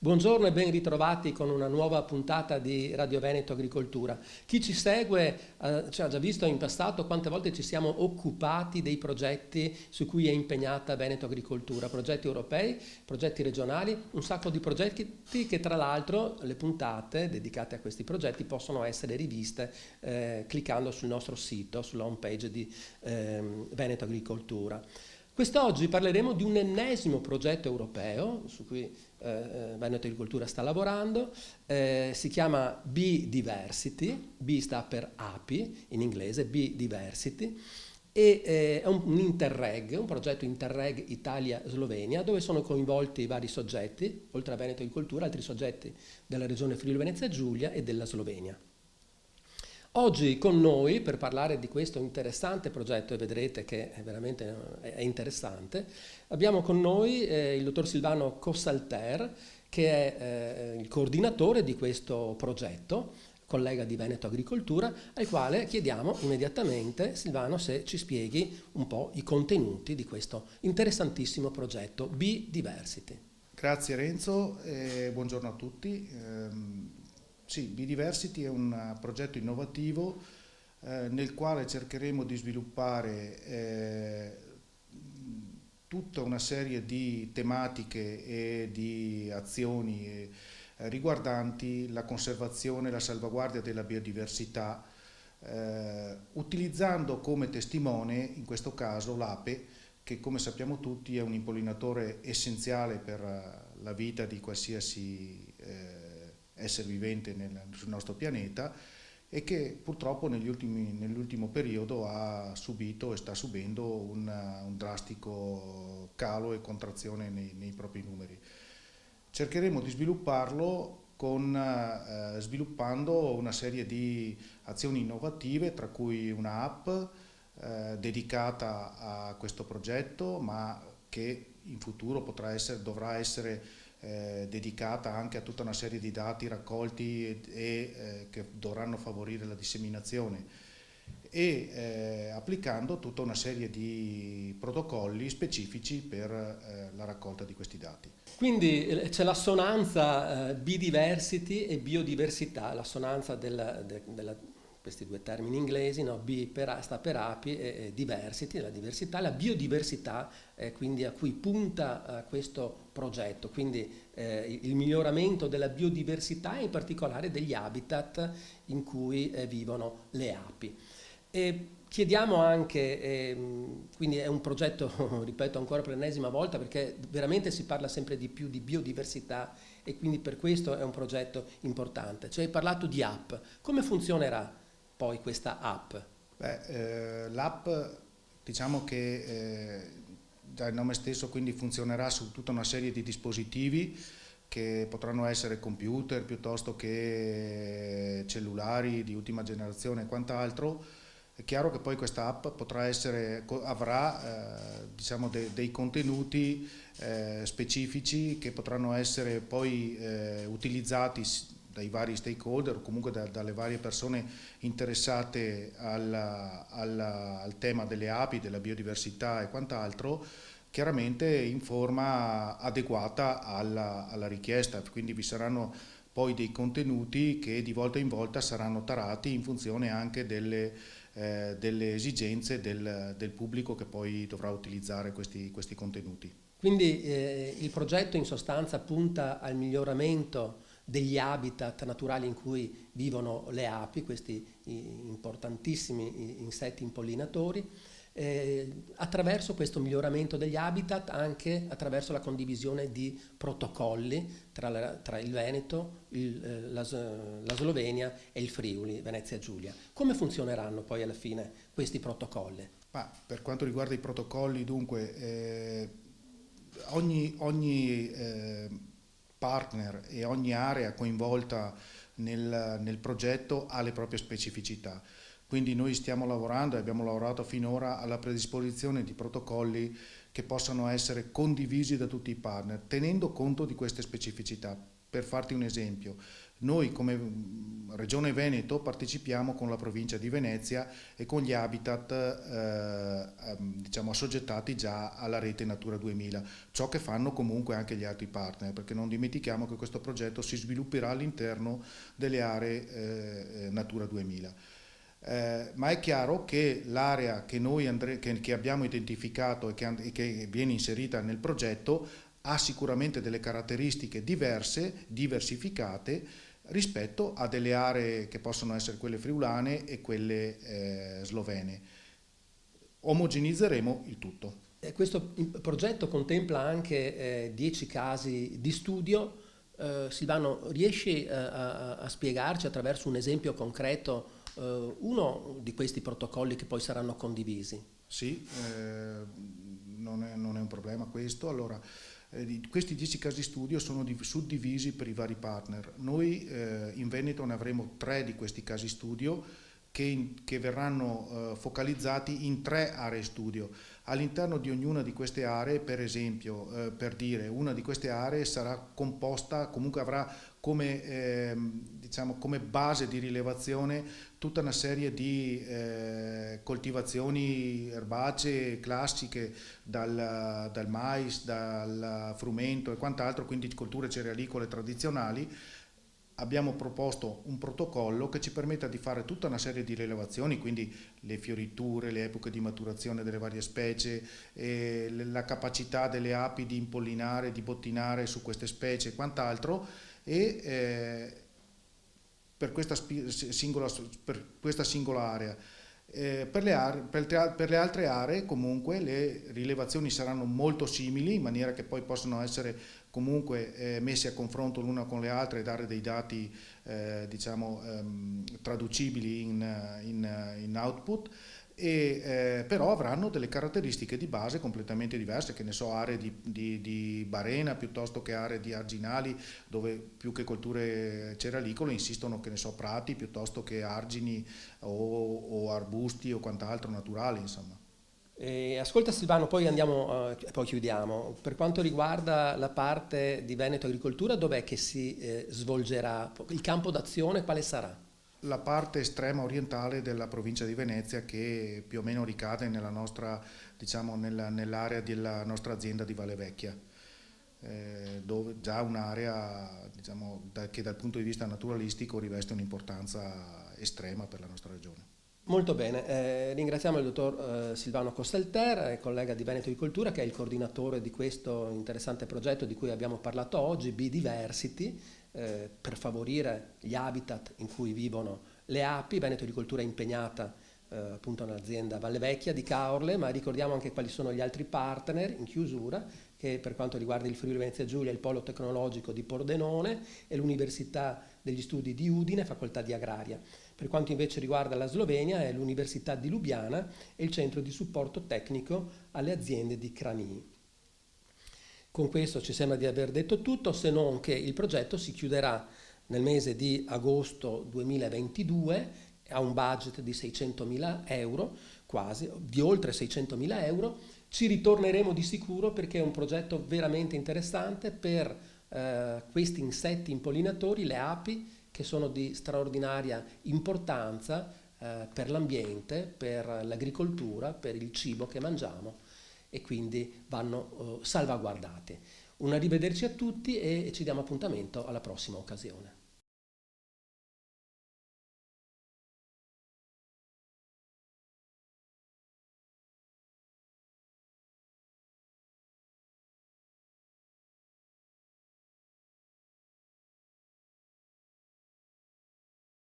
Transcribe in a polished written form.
Buongiorno e ben ritrovati con una nuova puntata di Radio Veneto Agricoltura. Chi ci segue ha già visto in passato quante volte ci siamo occupati dei progetti su cui è impegnata Veneto Agricoltura, progetti europei, progetti regionali, un sacco di progetti che tra l'altro le puntate dedicate a questi progetti possono essere riviste cliccando sul nostro sito, sulla home page di Veneto Agricoltura. Quest'oggi parleremo di un ennesimo progetto europeo su cui Veneto Agricoltura sta lavorando, si chiama Bee Diversity, Bee sta per api in inglese, Bee Diversity, e è un Interreg, un progetto Interreg Italia-Slovenia dove sono coinvolti vari soggetti, oltre a Veneto Agricoltura, altri soggetti della regione Friuli Venezia Giulia e della Slovenia. Oggi con noi, per parlare di questo interessante progetto, e vedrete che è veramente interessante, abbiamo con noi il dottor Silvano Cossalter, che è il coordinatore di questo progetto, collega di Veneto Agricoltura, al quale chiediamo immediatamente, Silvano, se ci spieghi un po' i contenuti di questo interessantissimo progetto Bee Diversity. Grazie Renzo e buongiorno a tutti. Sì, Bee Diversity è un progetto innovativo nel quale cercheremo di sviluppare tutta una serie di tematiche e di azioni riguardanti la conservazione e la salvaguardia della biodiversità, utilizzando come testimone in questo caso l'ape, che come sappiamo tutti è un impollinatore essenziale per la vita di qualsiasi essere vivente sul nostro pianeta e che purtroppo nell'ultimo periodo ha subito e sta subendo un drastico calo e contrazione nei propri numeri. Cercheremo di svilupparlo sviluppando una serie di azioni innovative, tra cui una app dedicata a questo progetto, ma che in futuro dovrà essere dedicata anche a tutta una serie di dati raccolti e che dovranno favorire la disseminazione e applicando tutta una serie di protocolli specifici per la raccolta di questi dati. Quindi c'è l'assonanza biodiversity e biodiversità, l'assonanza questi due termini inglesi, no? B sta per api e diversity, la diversità, la biodiversità quindi a cui punta questo progetto, quindi il miglioramento della biodiversità e in particolare degli habitat in cui vivono le api. E chiediamo anche, quindi è un progetto, ripeto ancora per l'ennesima volta, perché veramente si parla sempre di più di biodiversità e quindi per questo è un progetto importante. Cioè hai parlato di app, come funzionerà poi questa app? L'app diciamo che dal nome stesso quindi funzionerà su tutta una serie di dispositivi che potranno essere computer piuttosto che cellulari di ultima generazione e quant'altro. È chiaro che poi questa app avrà diciamo dei contenuti specifici che potranno essere poi utilizzati dai vari stakeholder o comunque dalle varie persone interessate al tema delle api, della biodiversità e quant'altro, chiaramente in forma adeguata alla richiesta, quindi vi saranno poi dei contenuti che di volta in volta saranno tarati in funzione anche delle esigenze del pubblico che poi dovrà utilizzare questi contenuti. Quindi il progetto in sostanza punta al miglioramento degli habitat naturali in cui vivono le api, questi importantissimi insetti impollinatori, attraverso questo miglioramento degli habitat, anche attraverso la condivisione di protocolli tra il Veneto, la Slovenia e il Friuli Venezia Giulia. Come funzioneranno poi alla fine questi protocolli? Per quanto riguarda i protocolli, dunque, ogni partner e ogni area coinvolta nel progetto ha le proprie specificità. Quindi noi stiamo lavorando e abbiamo lavorato finora alla predisposizione di protocolli che possano essere condivisi da tutti i partner, tenendo conto di queste specificità. Per farti un esempio, noi come Regione Veneto partecipiamo con la provincia di Venezia e con gli habitat diciamo assoggettati già alla rete Natura 2000, ciò che fanno comunque anche gli altri partner, perché non dimentichiamo che questo progetto si svilupperà all'interno delle aree Natura 2000. Ma è chiaro che l'area che noi che abbiamo identificato e che viene inserita nel progetto ha sicuramente delle caratteristiche diverse, diversificate rispetto a delle aree che possono essere quelle friulane e quelle slovene. Omogenizzeremo il tutto. Questo progetto contempla anche 10 casi di studio. Silvano, riesci a spiegarci attraverso un esempio concreto uno di questi protocolli che poi saranno condivisi? Sì, non è un problema questo. Allora, questi 10 casi studio sono suddivisi per i vari partner. Noi in Veneto ne avremo 3 di questi casi studio che verranno focalizzati in 3 aree studio. All'interno di ognuna di queste aree, per esempio, per dire, una di queste aree sarà composta, comunque avrà come base di rilevazione tutta una serie di coltivazioni erbacee classiche, dal mais, dal frumento e quant'altro, quindi colture cerealicole tradizionali. Abbiamo proposto un protocollo che ci permetta di fare tutta una serie di rilevazioni, quindi le fioriture, le epoche di maturazione delle varie specie, la capacità delle api di impollinare, di bottinare su queste specie e quant'altro, e per questa singola area. Per le altre aree comunque le rilevazioni saranno molto simili, in maniera che poi possano essere comunque messe a confronto l'una con le altre e dare dei dati traducibili in output, però avranno delle caratteristiche di base completamente diverse, che ne so, aree di barena piuttosto che aree di arginali, dove più che colture cerealicole insistono, che ne so, prati piuttosto che argini o arbusti o quant'altro naturali, insomma. Ascolta Silvano, poi andiamo, poi chiudiamo. Per quanto riguarda la parte di Veneto Agricoltura, dov'è che si svolgerà? Il campo d'azione quale sarà? La parte estrema orientale della provincia di Venezia, che più o meno ricade nella nostra, nell'area della nostra azienda di Valle Vecchia, dove già un'area che dal punto di vista naturalistico riveste un'importanza estrema per la nostra regione. Molto bene, ringraziamo il dottor Silvano Costelter, collega di Veneto Agricoltura, che è il coordinatore di questo interessante progetto di cui abbiamo parlato oggi, Biodiversity, per favorire gli habitat in cui vivono le api. Veneto Agricoltura è impegnata appunto nell'azienda Valle Vecchia di Caorle, ma ricordiamo anche quali sono gli altri partner in chiusura, che per quanto riguarda il Friuli Venezia Giulia, il Polo Tecnologico di Pordenone e l'Università degli Studi di Udine, Facoltà di Agraria. Per quanto invece riguarda la Slovenia è l'Università di Lubiana e il Centro di Supporto Tecnico alle Aziende di Cranii. Con questo ci sembra di aver detto tutto, se non che il progetto si chiuderà nel mese di agosto 2022, ha un budget di 600.000 euro, quasi, di oltre 600.000 euro. Ci ritorneremo di sicuro perché è un progetto veramente interessante per questi insetti impollinatori, le api, che sono di straordinaria importanza per l'ambiente, per l'agricoltura, per il cibo che mangiamo, e quindi vanno salvaguardati. Un arrivederci a tutti e ci diamo appuntamento alla prossima occasione.